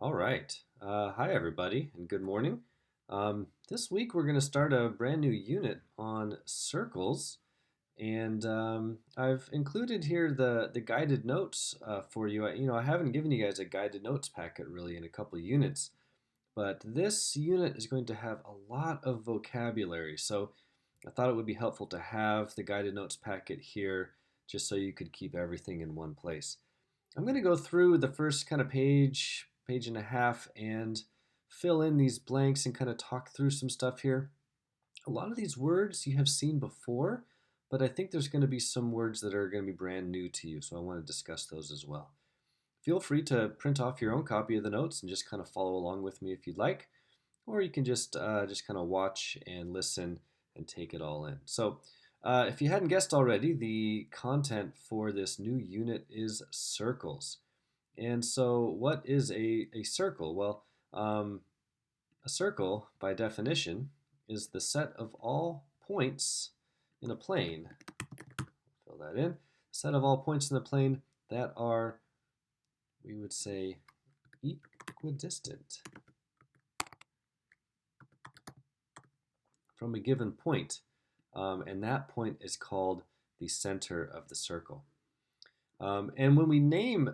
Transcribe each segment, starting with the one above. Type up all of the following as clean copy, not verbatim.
All right. Hi, everybody, and good morning. This week we're going to start a brand new unit on circles, and I've included here the guided notes for you. I haven't given you guys a guided notes packet really in a couple of units, but this unit is going to have a lot of vocabulary, so I thought it would be helpful to have the guided notes packet here just so you could keep everything in one place. I'm going to go through the first kind of page and a half, and fill in these blanks and kind of talk through some stuff here. A lot of these words you have seen before, but I think there's going to be some words that are going to be brand new to you, so I want to discuss those as well. Feel free to print off your own copy of the notes and just kind of follow along with me if you'd like, or you can just kind of watch and listen and take it all in. So if you hadn't guessed already, the content for this new unit is circles. And so what is a circle? Well, a circle, by definition, is the set of all points in a plane. Fill that in. Set of all points in the plane that are, we would say, equidistant from a given point. And that point is called the center of the circle. And when we name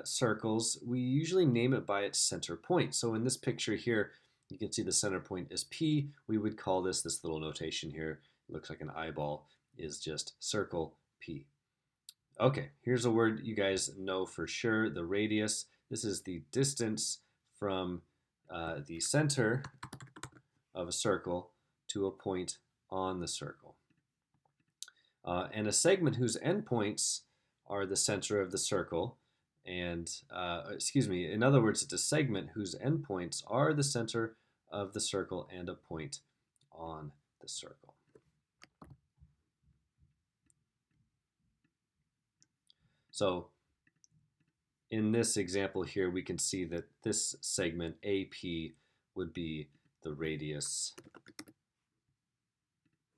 circles, we usually name it by its center point. So in this picture here, you can see the center point is P. We would call this little notation here, it looks like an eyeball, is just circle P. Okay, here's a word you guys know for sure, the radius. This is the distance from the center of a circle to a point on the circle. And a segment whose endpoints are the center of the circle, and in other words, it's a segment whose endpoints are the center of the circle and a point on the circle. So in this example here, we can see that this segment AP would be the radius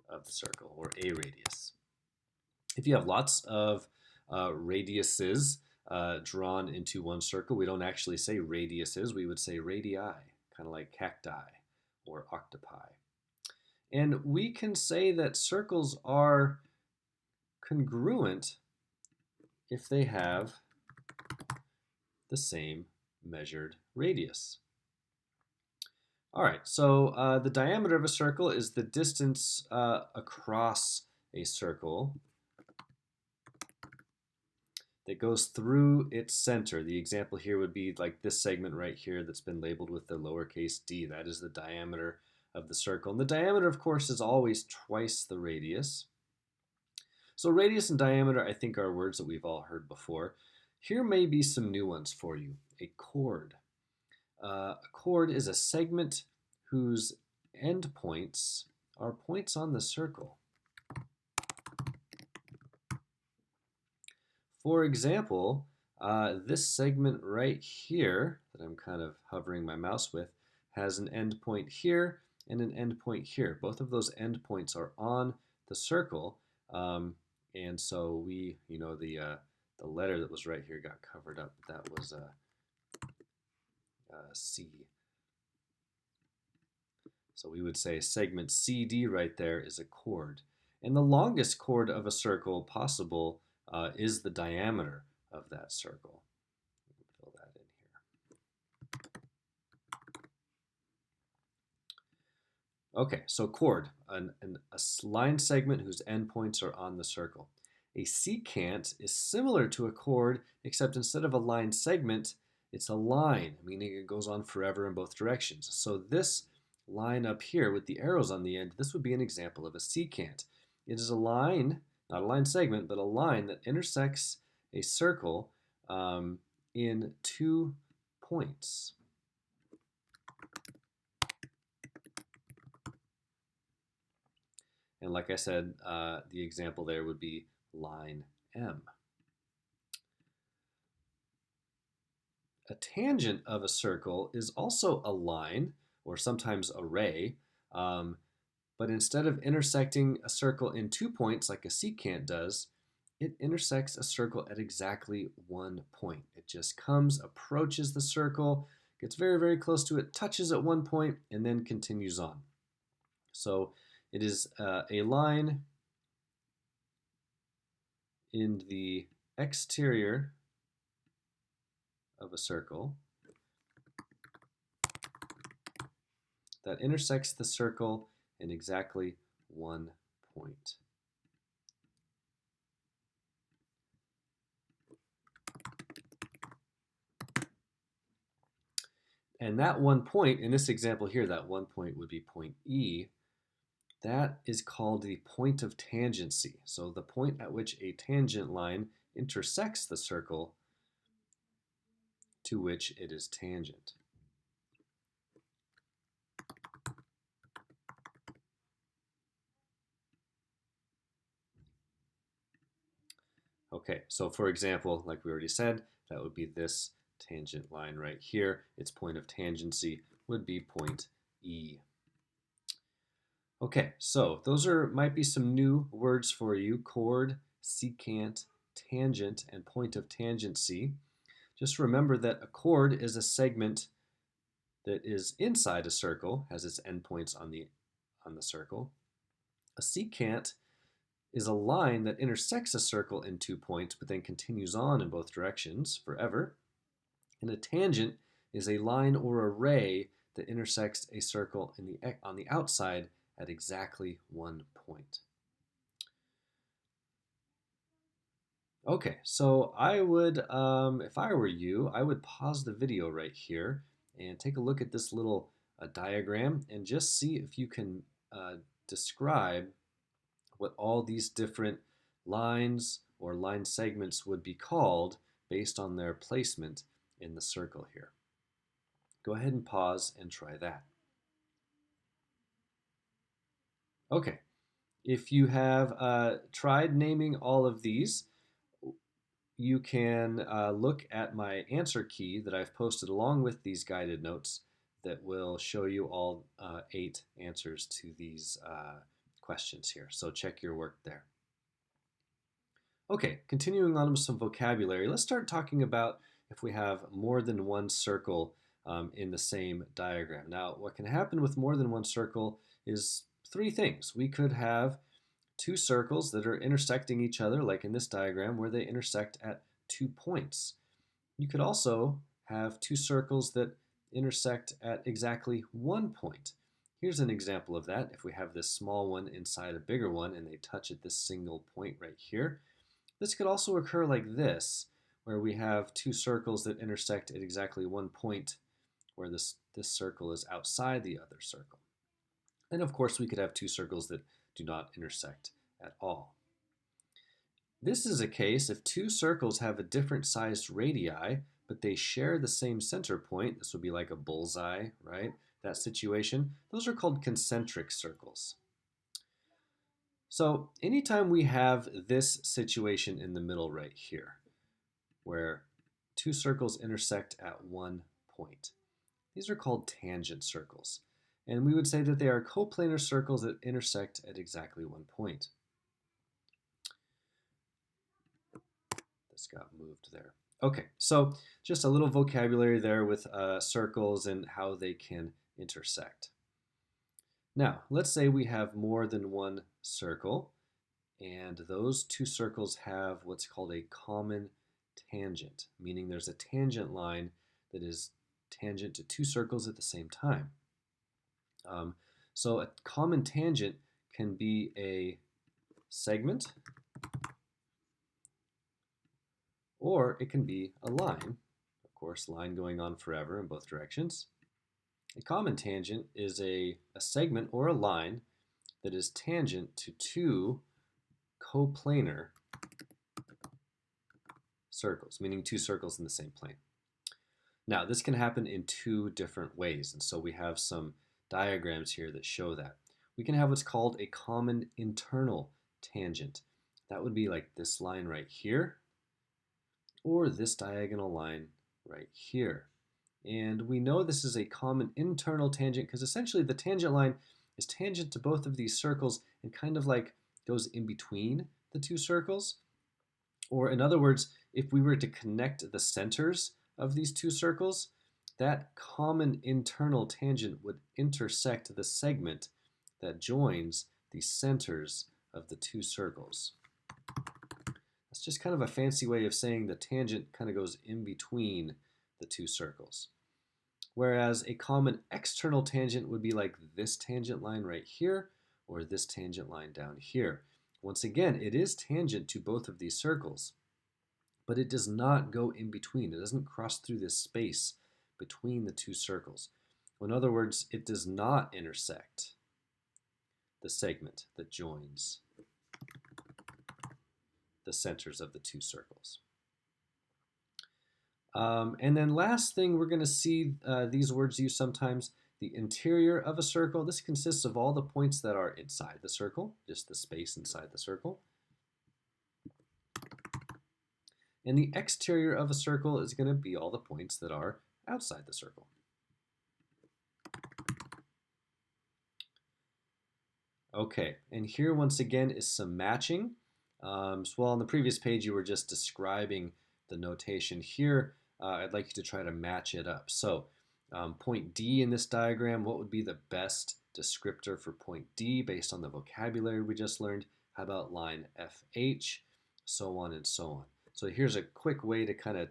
of the circle, or a radius. If you have lots of radiuses drawn into one circle, we don't actually say radiuses, we would say radii, kind of like cacti or octopi. And we can say that circles are congruent if they have the same measured radius. All right, so the diameter of a circle is the distance across a circle that goes through its center. The example here would be like this segment right here that's been labeled with the lowercase d. That is the diameter of the circle. And the diameter, of course, is always twice the radius. So radius and diameter, I think, are words that we've all heard before. Here may be some new ones for you. A chord. A chord is a segment whose endpoints are points on the circle. For example, this segment right here that I'm kind of hovering my mouse with has an endpoint here and an endpoint here. Both of those endpoints are on the circle, and so we, the letter that was right here got covered up. That was C. So we would say segment CD right there is a chord. And the longest chord of a circle possible is the diameter of that circle. Fill that in here. Okay, so chord, a line segment whose endpoints are on the circle. A secant is similar to a chord, except instead of a line segment, it's a line, meaning it goes on forever in both directions. So this line up here with the arrows on the end, this would be an example of a secant. It is a line, not a line segment, but a line that intersects a circle in 2 points. And like I said, the example there would be line M. A tangent of a circle is also a line, or sometimes a ray, but instead of intersecting a circle in 2 points like a secant does, it intersects a circle at exactly 1 point. It just comes, approaches the circle, gets very, very close to it, touches at one point, and then continues on. So it is a line in the exterior of a circle that intersects the circle in exactly one point. And that one point, in this example here, that one point would be point E. That is called the point of tangency. So the point at which a tangent line intersects the circle to which it is tangent. Okay, so for example, like we already said, that would be this tangent line right here. Its point of tangency would be point E. Okay, so those might be some new words for you: chord, secant, tangent, and point of tangency. Just remember that a chord is a segment that is inside a circle, has its endpoints on the circle. A secant is a line that intersects a circle in 2 points, but then continues on in both directions forever. And a tangent is a line or a ray that intersects a circle on the outside at exactly 1 point. Okay, so I would, if I were you, I would pause the video right here and take a look at this little diagram and just see if you can describe what all these different lines or line segments would be called based on their placement in the circle here. Go ahead and pause and try that. Okay, if you have tried naming all of these, you can look at my answer key that I've posted along with these guided notes that will show you all 8 answers to these questions here. So check your work there. Okay, continuing on with some vocabulary, let's start talking about if we have more than one circle in the same diagram. Now, what can happen with more than one circle is 3 things. We could have 2 circles that are intersecting each other, like in this diagram, where they intersect at 2 points. You could also have 2 circles that intersect at exactly 1 point. Here's an example of that. If we have this small one inside a bigger one and they touch at this single point right here. This could also occur like this, where we have 2 circles that intersect at exactly 1 point, where this circle is outside the other circle. And of course, we could have 2 circles that do not intersect at all. This is a case if 2 circles have a different sized radii, but they share the same center point. This would be like a bullseye, right? That situation. Those are called concentric circles. So anytime we have this situation in the middle right here, where 2 circles intersect at 1 point, these are called tangent circles. And we would say that they are coplanar circles that intersect at exactly 1 point. This got moved there. Okay, so just a little vocabulary there with circles and how they can intersect. Now, let's say we have more than one circle, and those 2 circles have what's called a common tangent, meaning there's a tangent line that is tangent to 2 circles at the same time. So a common tangent can be a segment, or it can be a line. Of course, line going on forever in both directions. A common tangent is a segment or a line that is tangent to 2 coplanar circles, meaning 2 circles in the same plane. Now, this can happen in 2 different ways, and so we have some diagrams here that show that. We can have what's called a common internal tangent. That would be like this line right here, or this diagonal line right here. And we know this is a common internal tangent because essentially the tangent line is tangent to both of these circles and kind of like goes in between the 2 circles. Or in other words, if we were to connect the centers of these 2 circles, that common internal tangent would intersect the segment that joins the centers of the two circles. That's just kind of a fancy way of saying the tangent kind of goes in between the two circles. Whereas a common external tangent would be like this tangent line right here, or this tangent line down here. Once again, it is tangent to both of these circles, but it does not go in between. It doesn't cross through this space between the two circles. In other words, it does not intersect the segment that joins the centers of the two circles. And then last thing, we're going to see these words used sometimes. The interior of a circle. This consists of all the points that are inside the circle, just the space inside the circle. And the exterior of a circle is going to be all the points that are outside the circle. Okay, and here once again is some matching. So while on the previous page you were just describing the notation, here I'd like you to try to match it up. So point D in this diagram, what would be the best descriptor for point D based on the vocabulary we just learned? How about line FH, so on and so on. So here's a quick way to kind of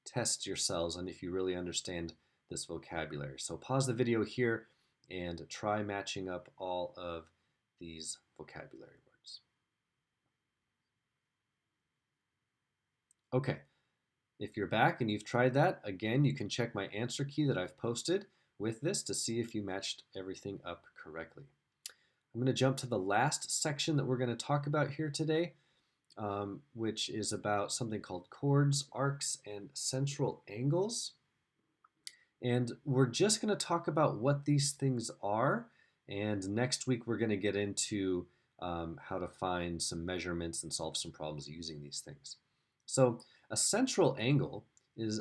test yourselves on if you really understand this vocabulary. So pause the video here and try matching up all of these vocabulary words. Okay. If you're back and you've tried that, again, you can check my answer key that I've posted with this to see if you matched everything up correctly. I'm going to jump to the last section that we're going to talk about here today, which is about something called chords, arcs, and central angles. And we're just going to talk about what these things are, and next week we're going to get into how to find some measurements and solve some problems using these things. So a central angle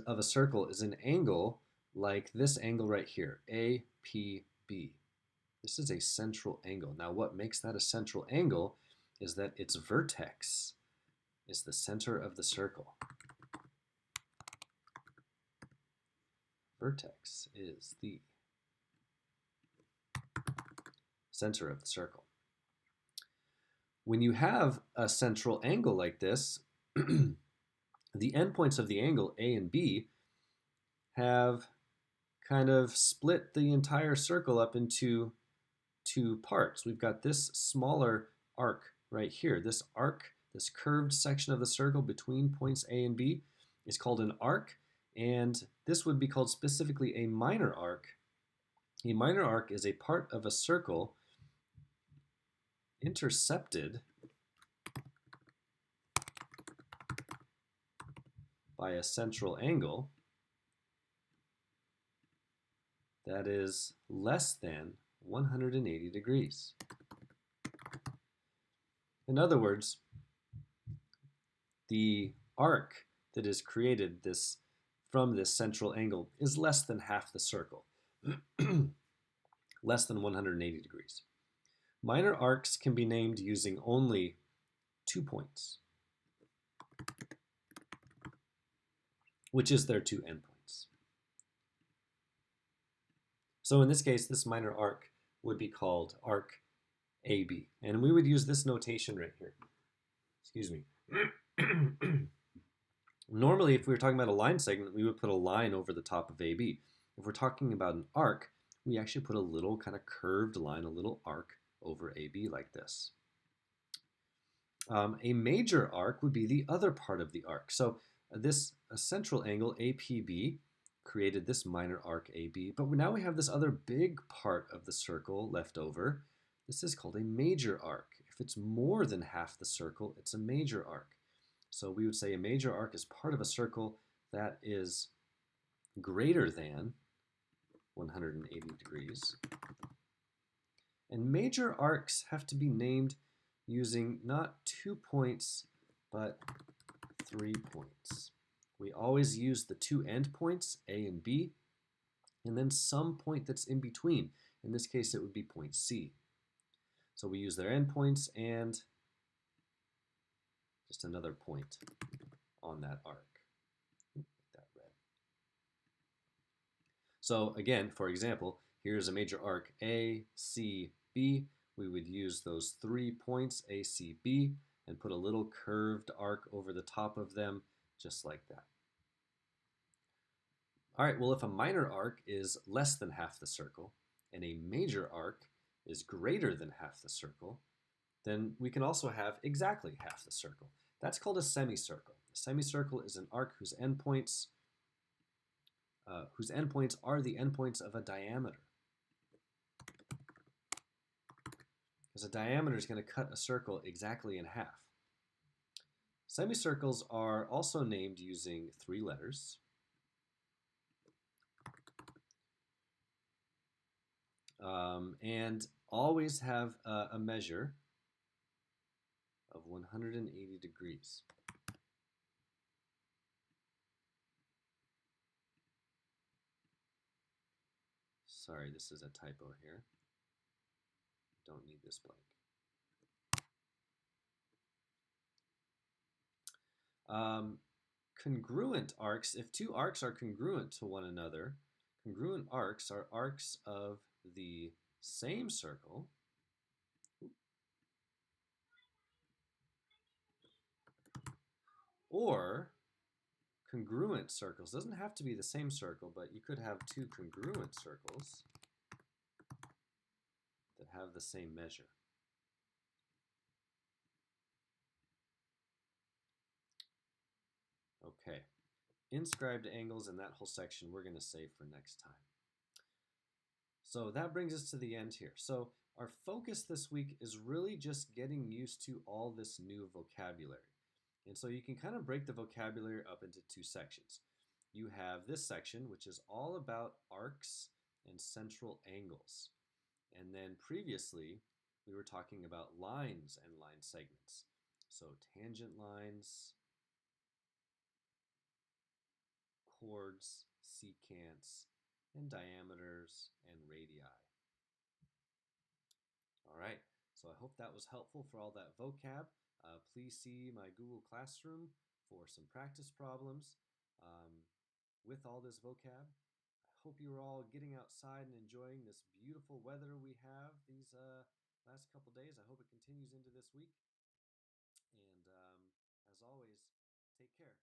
of a circle is an angle like this angle right here, APB. This is a central angle. Now what makes that a central angle is that its vertex is the center of the circle. Vertex is the center of the circle. When you have a central angle like this, the endpoints of the angle, A and B, have kind of split the entire circle up into two parts. We've got this smaller arc right here. This arc, this curved section of the circle between points A and B is called an arc, and this would be called specifically a minor arc. A minor arc is a part of a circle intercepted by a central angle that is less than 180 degrees. In other words, the arc that is created from this central angle is less than half the circle, less than 180 degrees. Minor arcs can be named using only 2 points, which is their 2 endpoints. So in this case, this minor arc would be called arc AB. And we would use this notation right here. Excuse me. Normally, if we were talking about a line segment, we would put a line over the top of AB. If we're talking about an arc, we actually put a little kind of curved line, a little arc over AB like this. A major arc would be the other part of the arc. So this central angle, APB, created this minor arc AB, but now we have this other big part of the circle left over. This is called a major arc. If it's more than half the circle, it's a major arc. So we would say a major arc is part of a circle that is greater than 180 degrees. And major arcs have to be named using not 2 points, but 3 points. We always use the 2 endpoints, A and B, and then some point that's in between. In this case, it would be point C. So we use their endpoints and just another point on that arc. That red. So again, for example, here's a major arc A, C, B. We would use those 3 points, A, C, B, and put a little curved arc over the top of them, just like that. All right, well, if a minor arc is less than half the circle and a major arc is greater than half the circle, then we can also have exactly half the circle. That's called a semicircle. A semicircle is an arc whose endpoints are the endpoints of a diameter. Because a diameter is going to cut a circle exactly in half. Semicircles are also named using 3 letters. And always have a measure of 180 degrees. Sorry, this is a typo here. Don't need this blank. Congruent arcs, if 2 arcs are congruent to one another, congruent arcs are arcs of the same circle or congruent circles. Doesn't have to be the same circle, but you could have 2 congruent circles that have the same measure. Okay, inscribed angles and that whole section we're going to save for next time. So that brings us to the end here. So our focus this week is really just getting used to all this new vocabulary. And so you can kind of break the vocabulary up into 2 sections. You have this section, which is all about arcs and central angles. And then previously, we were talking about lines and line segments. So tangent lines, chords, secants, and diameters and radii. All right, so I hope that was helpful for all that vocab. Please see my Google Classroom for some practice problems with all this vocab. I hope you are all getting outside and enjoying this beautiful weather we have these last couple days. I hope it continues into this week. And as always, take care.